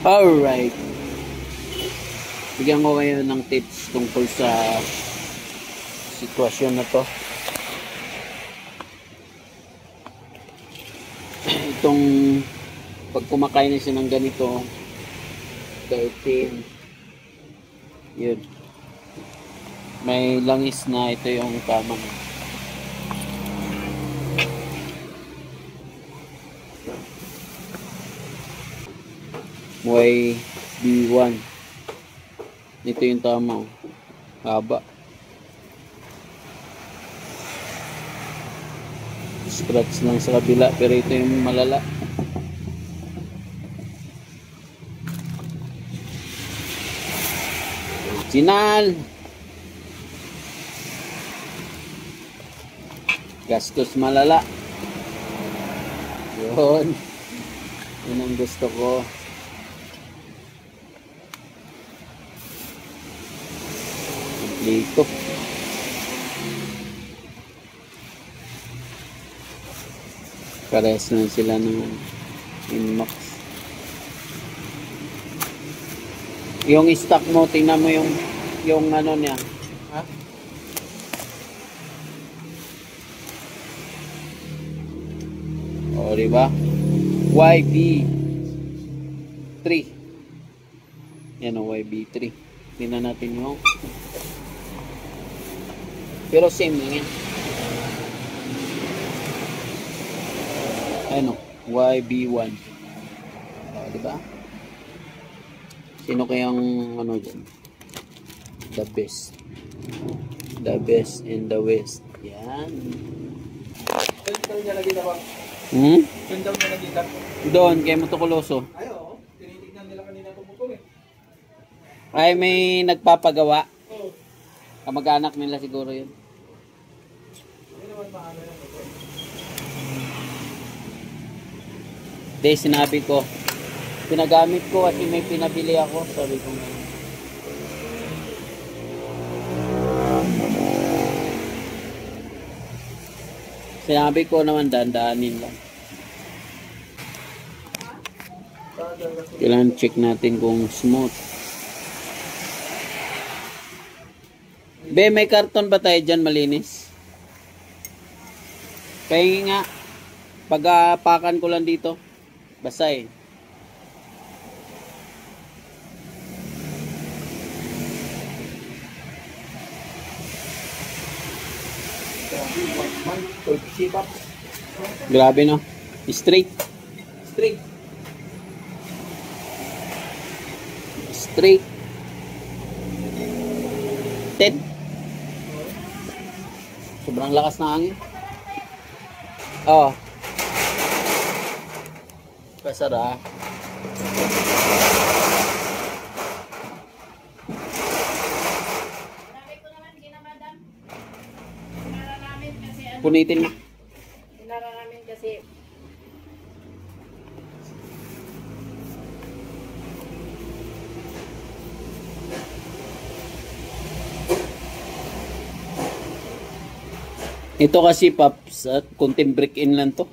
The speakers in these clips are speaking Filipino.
Alright. Bigyan ko kayo ng tips tungkol sa sitwasyon na to. Itong pag kumakain na siya ng ganito, 13, yun. May langis na, ito yung tamang. YB1. Ito yung tama. Haba. Scratch lang sa kabila, pero ito yung malala. Original. Gastos malala. Yun. Yun ang gusto ko. Kompleto. Parehas na sila ng Inmax. Yung stock mo, tingnan mo yung ano niya. Ha? O, diba? YB3. Yan o, YB3. Tingnan natin yung. Pero same lang yan. Ano? YB1. O, diba? Sino kayang ano dyan? The best. The best in the West. Yan. Saan niya lagi na ba? Saan daw niya lagi na? Doon, kay Motocoloso. Ay, oo. Tinitignan nila kanina pumutok eh. Ay, may nagpapagawa. Oo. Kamag-anak nila siguro yun. Hindi naman maano yan. Hindi, sinabi ko. Pinagamit ko kasi may pinabili ako. Sabi ko nga. Sinabi ko naman, dandaanin lang. Kailangan check natin kung smooth. Be, may karton ba tayo dyan malinis? Kaya nga, pag-apakan ko lang dito. Basa eh. Grabe no. Straight. Straight. Straight. Ted. Sobrang lakas ng hangin. Oh. Pasara. Punitin mo. Inara namin kasi ito kasi paps, kunting break in lang to.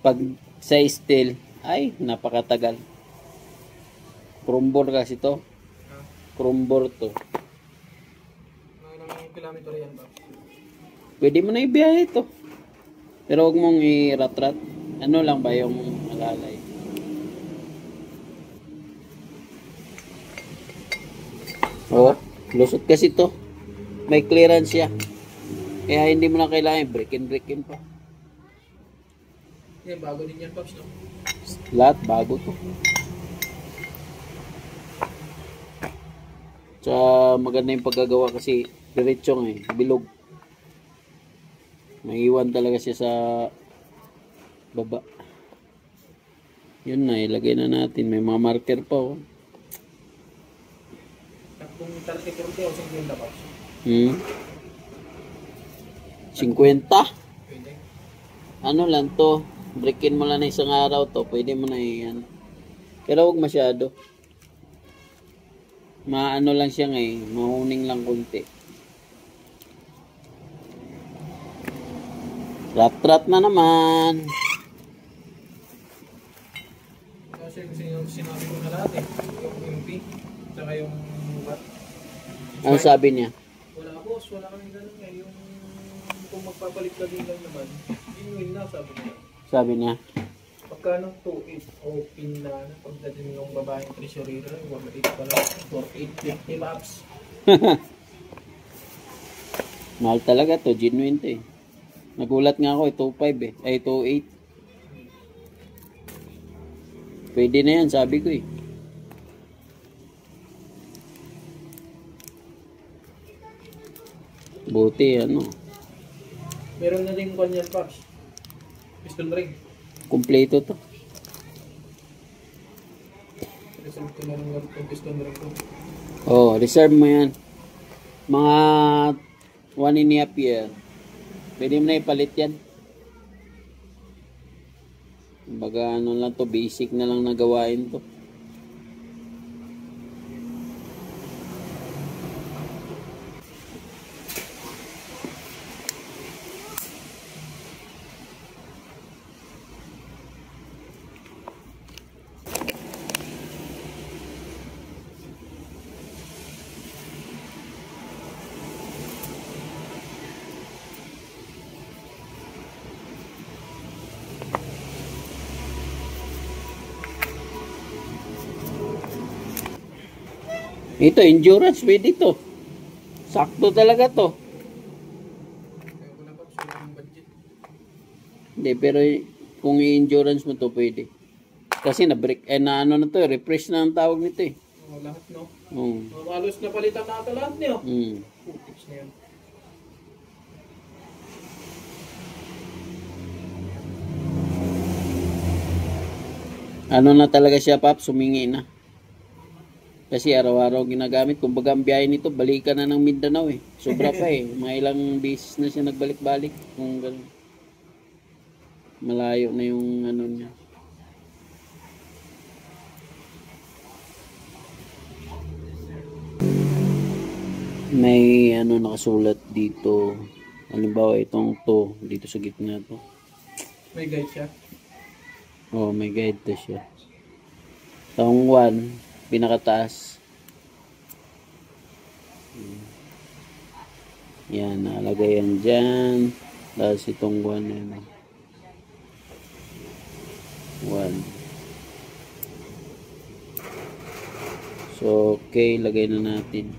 Pag sa steel, ay napakatagal. Crumbor kasi to. Crumbor to. Mga kilometer yan ba? Pwede mo na ibiyahe ito. Pero huwag mong i-rat-rat. Ano lang ba yung alalay? Oh, lusot kasi to. May clearance siya. Kaya hindi mo na kailangan break in pa. Yan, bago din yan, Pops, no? Lahat bago to. Tsaka maganda yung paggagawa kasi diretsong bilog. Maiwan talaga siya sa baba. Yun na, ilagay na natin. May mga marker pa oh. Kung 30-40 o 50, Pops? 50? Pwede. Ano lang to? Break-in mo lang na isang araw to. Pwede mo na yan. Pero huwag masyado. Maano lang siya ngayon. Mahuning lang kunti. Rat-rat na naman. kasi yung sinabi ko na lahat eh. Yung MP, tsaka yung bat. Ano sabi niya? Wala boss, wala kami ganun eh. Yung kung magpapalit ka din lang naman, win-win na sabi niya. Sabi niya. Pagka ng 2.8 open na, pagdating ng babaeng treasurer, 1.8 pala, 4.850 maps. Mahal talaga to, genuine to eh. Nagulat nga ako, 2.5 eh. Ay, 2.8. Pwede na yan, sabi ko eh. Buti, ano. Meron na din kanyan Pops. Piston ring. Kumpleto to. Reserve ko na lang yung piston ring ko. Oh, reserve mo yan. Mga 1.5 year. Pwede mo na ipalit yan. Kumbaga ano lang to, basic na lang nagawain to. Ito, endurance, pwede to. Sakto talaga to. Kaya ko na Pops, wala yung budget. Hindi, pero kung i-endurance mo to, pwede. Kasi na-break, na ano na to, refresh na ang tawag nito eh. Oh, lahat no? Mm. Halos na palitan na ata lahat niyo. Mm. Tips na yan. Ano na talaga siya, Pap, sumingi na. Kasi araw-araw ginagamit. Kumbaga ang biyahe nito, balikan na ng Mindanao eh. Sobra pa eh. Mga ilang beses na siya nagbalik-balik. Kung ganun. Malayo na yung ano niya. May ano nakasulat dito. Halimbawa itong to, dito sa gitna to. May guide siya. Oh, may guide to siya. Itong 1, pinakataas. Yan, nalagay yan dyan. Tapos itong 1 yan. 1. So, okay, lagay na natin.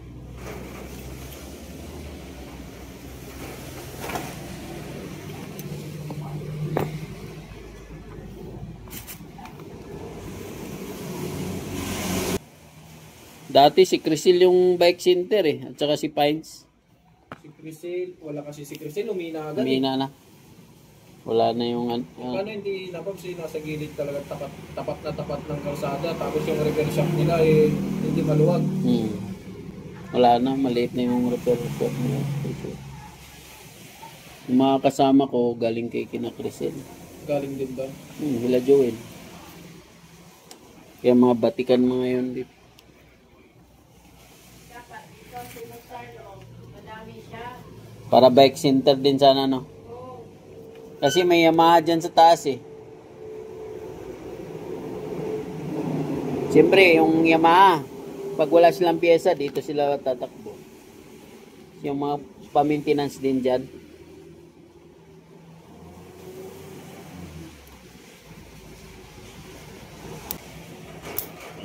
Dati si Crisil yung bike center eh, at saka si Pines. Si Crisil, wala kasi si Crisil, umina agad. Umina na. Wala na yung Paano hindi napag nasa gilid talaga tapat ng kalsada, tapos yung repair shop nila eh hindi maluwag. Wala na, maliit na yung repair shop nila. Yung mga kasama ko galing kay kina Crisil. Galing din ba? Hila Joel. Kaya mga batikan mga yun dito. Dapat ikaw sinusar loob. Madami siya. Para bike center din sana no. Oo. Kasi may Yamaha dyan sa taas eh. Siyempre, yung Yamaha, pag wala silang pyesa, dito sila tatakbo. Yung mga pa-maintenance din dyan.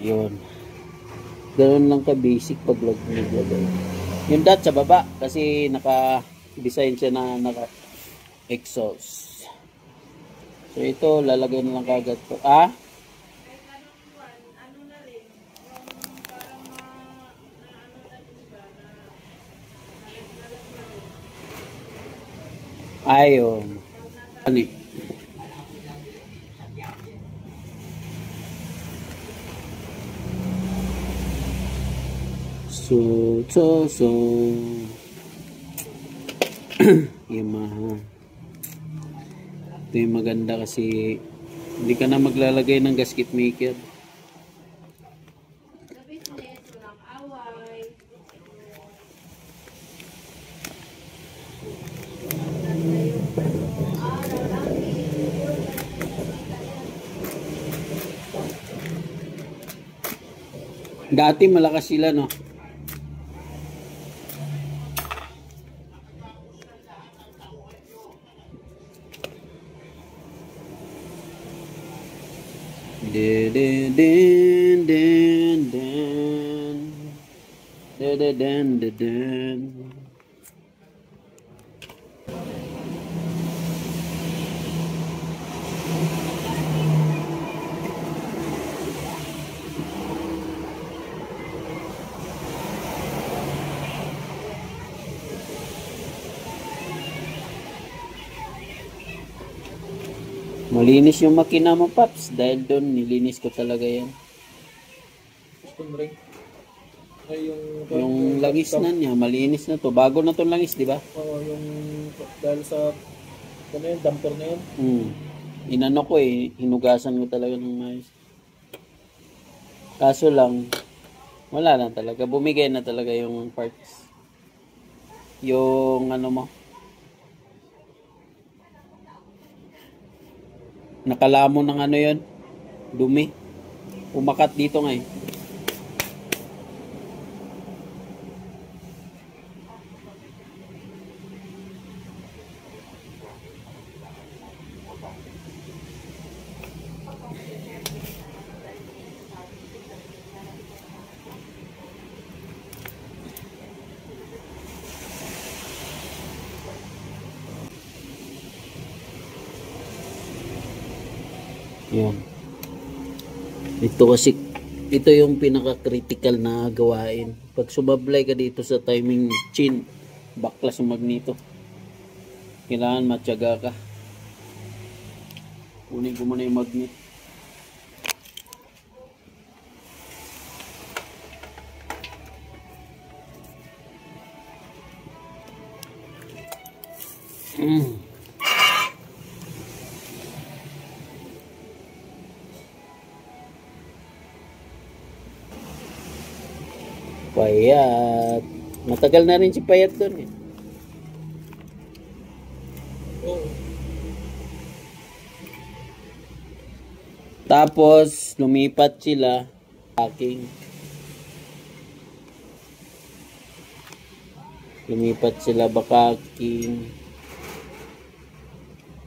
Yun. Ganoon lang ka-basic pag naglagay. Yung dot sa baba, kasi naka-design siya na naka-exhaust. So ito, lalagay na lang kagad to. Kahit anong buwan, ano na rin. Yung parang na ano na din ba, na nalag na rin. Ayun. Ano So. Yamaha. Ito yung maganda kasi hindi ka na maglalagay ng gasket maker. Sa business, walang away. Dati malakas sila, no? Din din din din din din din din din. Malinis yung makina mo, Paps. Dahil doon, nilinis ko talaga yan. Piston ring. Ay, Yung langis na niya, malinis na to. Bago na to langis, di ba? Oo, yung dahil sa ano yun, damper na yun. Inano ko eh, hinugasan ko talaga ng mais. Kaso lang, wala na talaga. Bumigay na talaga yung parts. Yung ano mo. Nakalamo ng ano yun. Dumi. Umakat dito nga eh. Yan. Ito yung pinaka-critical na gawain. Pag sumablay ka dito sa timing chin, baklas yung magneto. Kailangan matyaga ka. Kunin ko muna yung magnet. Payat. Matagal na rin si Payat doon eh. Oo. Tapos, lumipat sila. Packing. Lumipat sila Bakaking.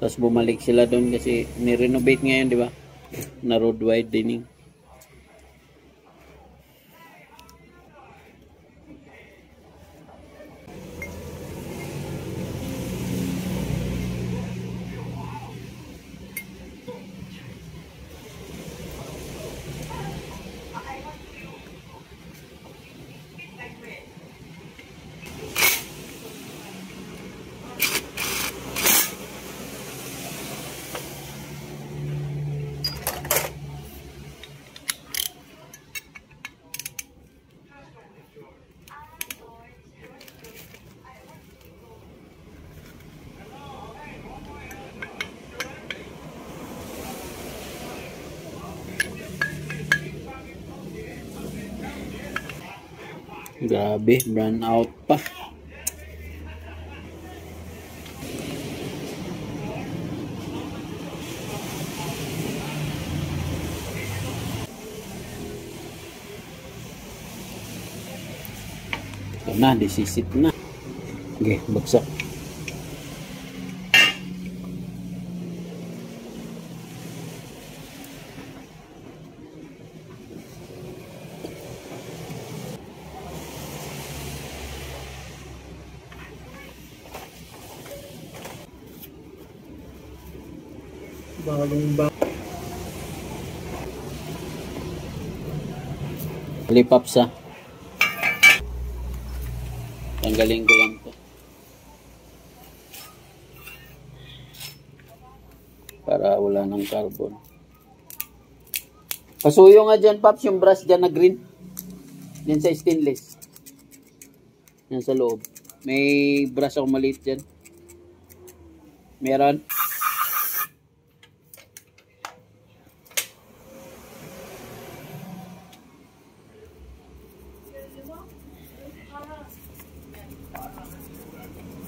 Tapos bumalik sila doon kasi ni-renovate ngayon, di ba? Na road widening. Grabe, brand out pa. Ito na, disisit na. Okay, bagsak. Bagong ba? Lipaps ah. Tanggalin ko lang to. Para wala ng carbon. Pasuyo nga dyan, Paps, yung brush dyan na green. Yan sa stainless. Yan sa loob. May brush ako maliit dyan. Meron.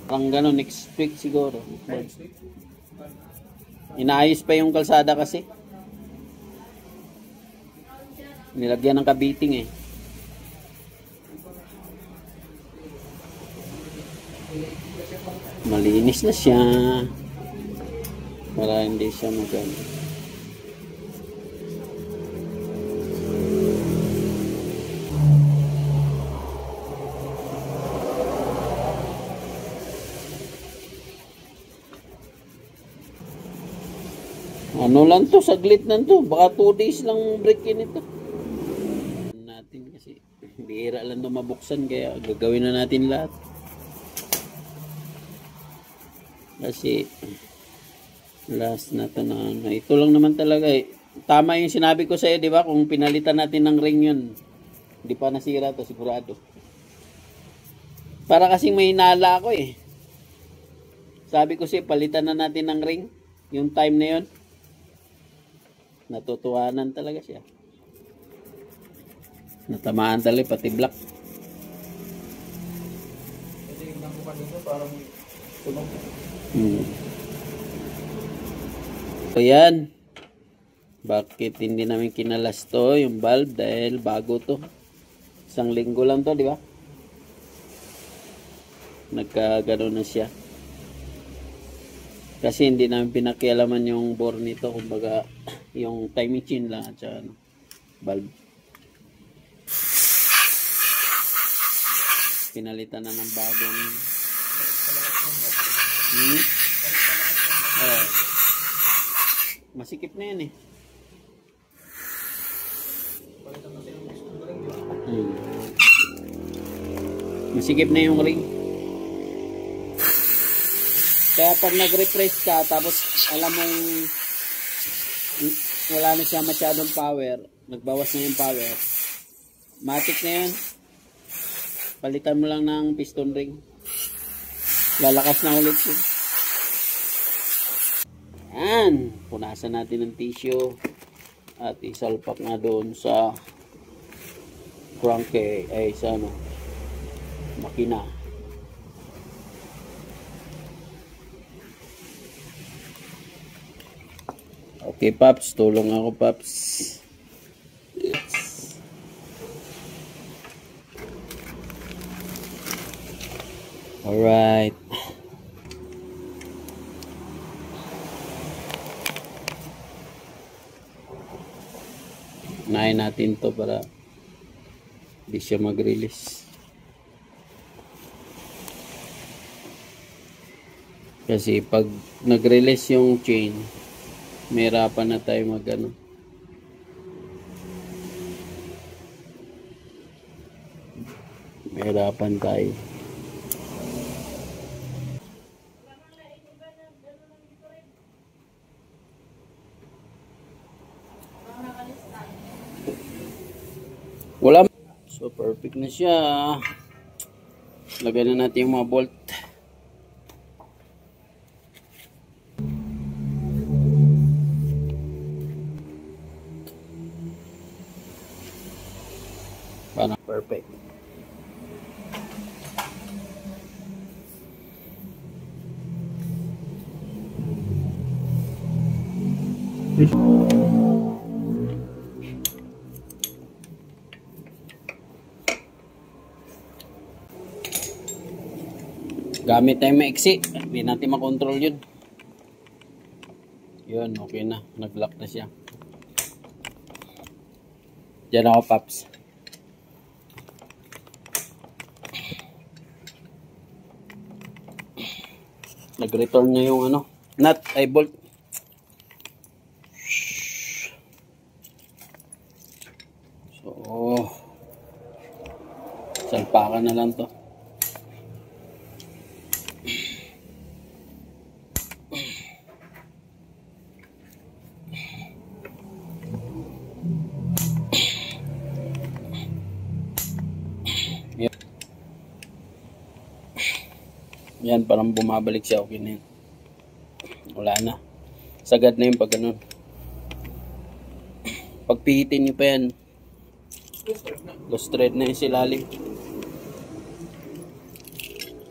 Parang gano'n, next week siguro. Inaayos pa yung kalsada kasi. Nilagyan ng kabiting eh. Malinis na siya. Para hindi siya magano. Ano lang to, saglit lang to. Baka 2 days lang break-in ito. Natin kasi bihira lang to mabuksan kaya gagawin na natin lahat. Kasi last na to na ano. Ito lang naman talaga eh. Tama yung sinabi ko sa iyo, di ba? Kung pinalitan natin ng ring yun, hindi pa nasira to sigurado. Para kasing may hinala ako eh. Sabi ko siya, palitan na natin ng ring. Yung time na yun. Natutuwanan talaga siya. Natamaan talaga pati black. Kasi yung ko kanina parang tulong. So yan. Bakit hindi namin kinalas to yung valve? Dahil bago to. 1 linggo lang to, di ba? Nagkagano na siya. Kasi hindi namin pinakialaman yung bore nito, kumbaga yung timing chain lang at saka ano, valve. Pinalitan na ng bagong oh. Masikip na yan eh. Masikip na yung ring. Kaya pag nag-refresh ka, tapos alam mong wala na siya masyadong power, nagbawas na yung power, matik na yun. Palitan mo lang ng piston ring. Lalakas na ulit yun. Yan. Punasan natin ng tissue. At isalpak na doon sa crank ay sa ano, makina. Okay, Paps. Tulong ako, Paps. Yes. Alright. Unahin natin to para hindi siya mag-release. Kasi pag nag-release yung chain, mahirapan na tayo mag-ano. Mahirapan tayo. Wala. So perfect na siya. Lagay na natin yung mga bolt. Parang perfect. Gamit tayo maiksi, hindi natin makontrol yun. Yun, okay na. Nag-lock na siya. Diyan ako, Paps. Nag-return na yung ano, nut ay bolt. So, salpakan na lang to. Yan, parang bumabalik siya. Okay na yun. Wala na. Sagad na yun pag ganun. Pagpihitin nyo pa yan, loose thread na yung silalim.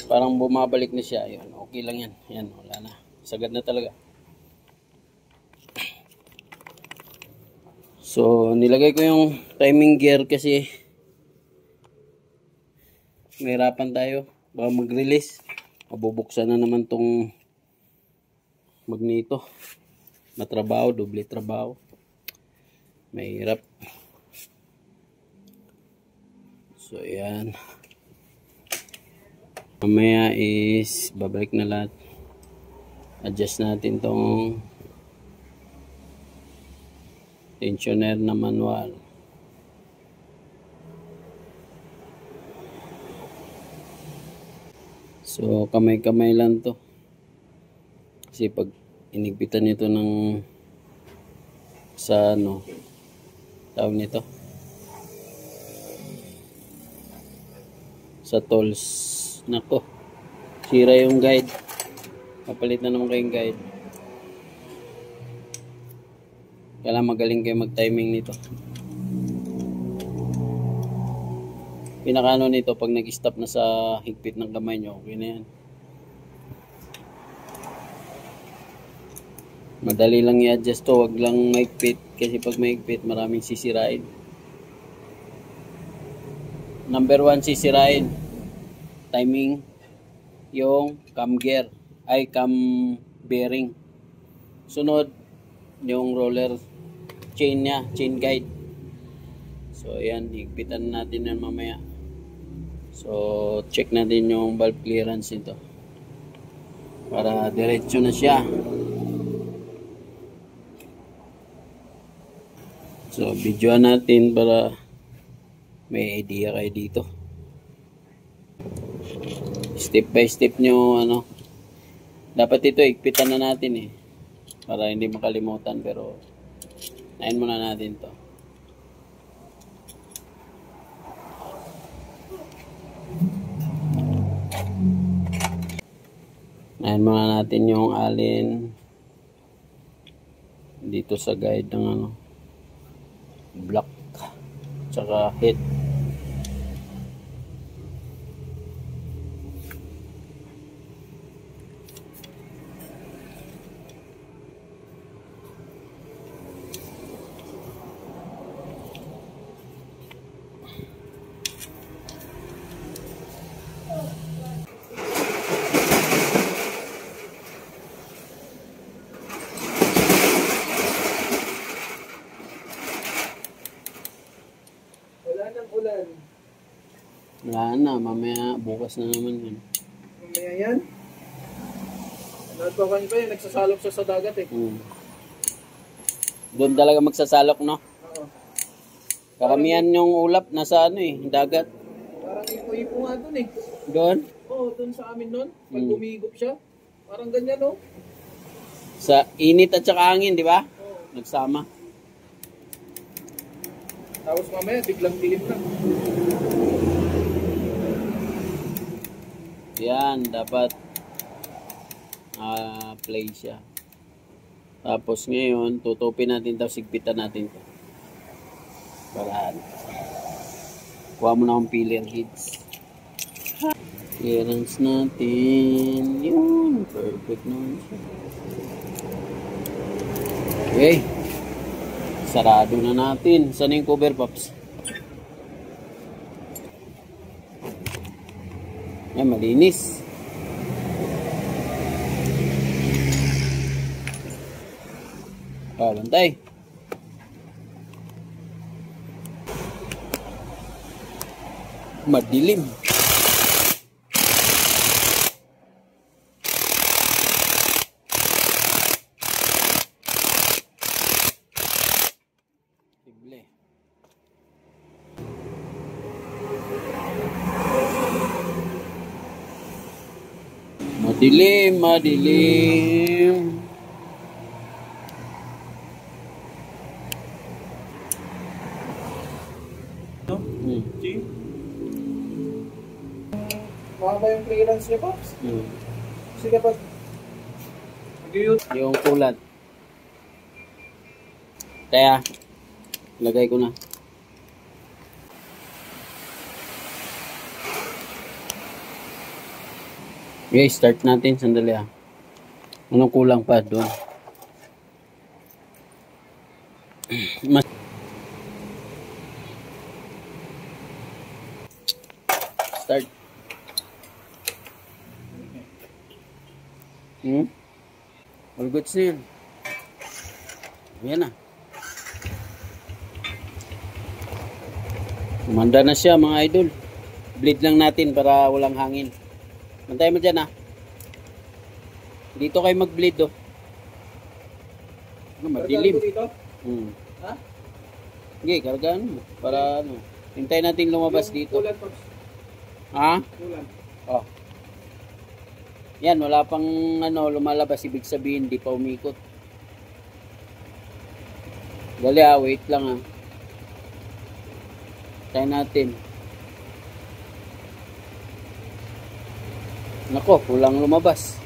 Parang bumabalik na siya. Yun, okay lang yan. Yan, wala na. Sagad na talaga. So, nilagay ko yung timing gear kasi mahirapan tayo. Baka mag-release. Mabubuksan na naman tong magneto. Matrabaho, doble trabaho. Mahirap. So, ayan. Mamaya is babalik na lahat. Adjust natin tong tensioner na manual. So, kamay-kamay lang to. Kasi pag inigpitan nito ng sa ano, tawag nito, sa tools, nako, sira yung guide. Papalit na naman kayong guide. Kailangan magaling kayo mag-timing nito. Pinakano nito, pag nag-stop na sa higpit ng kamay nyo, okay na yan. Madali lang i-adjust to, wag lang mahigpit. Kasi pag mahigpit, maraming sisirain. Number 1 sisirain, timing, yung cam gear, ay cam bearing. Sunod, yung roller chain nya, chain guide. So ayan, higpitan natin yan mamaya. So check natin yung valve clearance nito para diretso na siya. So videoan natin para may idea kayo dito. Step by step nyo ano. Dapat ito higpitan na natin eh, para hindi makalimutan, pero nain muna natin to. Nain muna natin yung alin dito sa guide ng ano, block tsaka head. Ulan. Wala na, mamaya bukas na naman yun. Mamaya yan. Nagpakan pa yun, nagsasalok siya sa dagat eh. Doon talaga magsasalok, no? Oo. Karamihan yung ulap nasa ano eh, dagat. Parang ipo-ipo nga dun eh. Doon? Oo, dun sa amin nun. Pag umigop siya. Parang ganyan no? Sa init at saka hangin, di ba? Oo. Nagsama. Tapos mamaya, biglang dilim na. Yan, dapat play siya. Tapos ngayon, tutupin natin ito, sigpitan natin ito. Para kuha mo na akong filler heads. Clearance natin. Yun, perfect naman siya. Okay. Sarado na natin. Saan yung cover, Pops? Ay, malinis. Bantay. Madilim. Madilim, madilim. No? See? Mahaba yung clearance niya, Pops. Sige, Pops. Yung kulat. Kaya, lagay ko na. Okay, start natin. Sandali ah. Anong kulang pa doon? Start. All goods na yan. Ayan na. Umanda na siya mga idol. Bleed lang natin para walang hangin. Bantay mo dyan ha. Dito kayo mag-bleed oh. Madilim. Ha? Sige, kargaan mo. Para ano. Hintay natin lumabas dito. Ulan, Pops. Ha? Ulan. Oh. Yan, wala pang ano, lumalabas. Ibig sabihin, di pa umikot. Dali wait lang Tayo natin. Nako, kulang lumabas.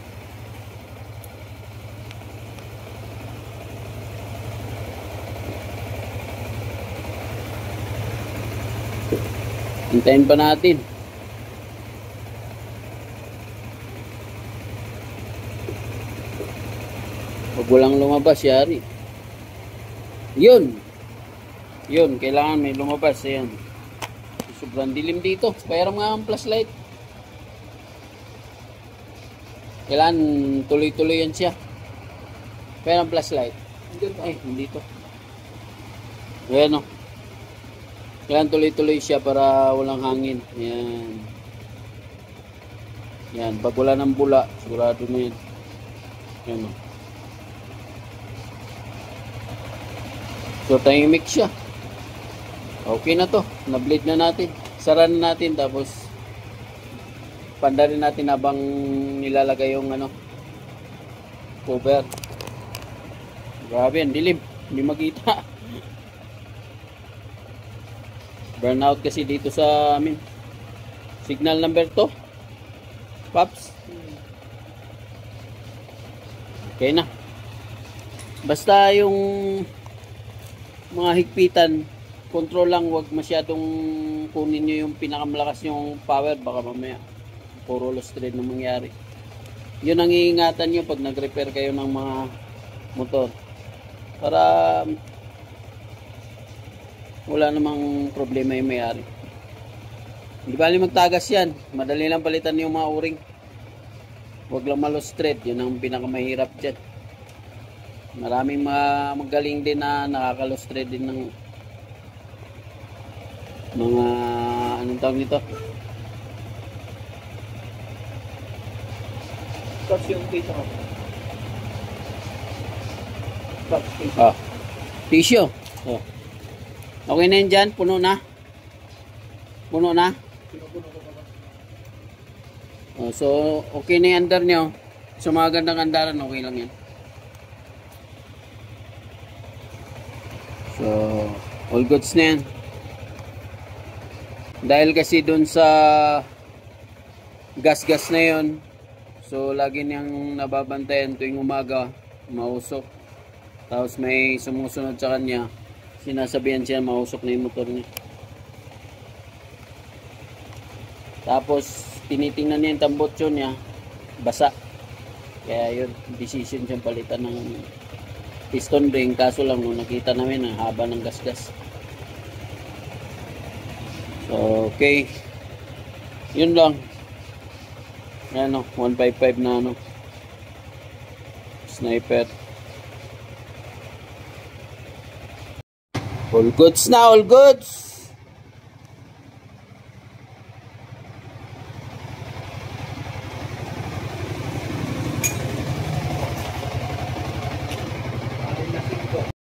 Hintayin pa natin. Pag walang lumabas, yari. Yun, kailangan may lumabas. Ayan. Sobrang dilim dito. Pairam nga ang flashlight. Kailangan tuloy-tuloy yan siya. Pairam flashlight. Ay, hindi to. Ayan o. Kailangan tuloy-tuloy siya para walang hangin. Ayan. Yan. Pag wala ng bula, sigurado na yan. Ayan o. So, tahimik siya. Okay na to. Na-bleed na natin. Sara na natin. Tapos, panda rin natin habang nilalagay yung ano, cover. Grabe, ang dilim. Hindi makita. Burnout kasi dito sa amin. Signal number 2. Pops. Okay na. Basta yung mga higpitan, control lang, wag masyadong kunin nyo yung pinakamalakas yung power, baka mamaya puro lost thread na mangyari. Yun ang iingatan nyo pag nag-repair kayo ng mga motor, para wala namang problema yung mayari. Hindi bali magtagas yan, madali lang palitan yung mga o-ring, wag lang ma-lost thread. Yun ang pinakamahirap dyan. Maraming magaling din na nakaka-lost thread din ng mga anong tawag nito? Pops, yung tissue ko. Pops, Tissue. Oh. Okay na yun dyan? Puno na? Puno na? Oh, so, okay na yung under nyo. So, mga gandang andaran, okay lang yan. So, all goods na yan. Dahil kasi dun sa gas-gas na yon, so lagi niyang nababantayan tuwing umaga, mausok. Tapos may sumusunod sa kanya, sinasabihan siya mausok na yung motor niya. Tapos tinitingnan niya yung tambotso niya, basa. Kaya yun, decision siyang palitan ng piston ring. Kaso lang nung nakita namin ang haba ng gas-gas. So, okay. Yun lang. Ano, 155 na ano. Sniper. All goods na, all goods.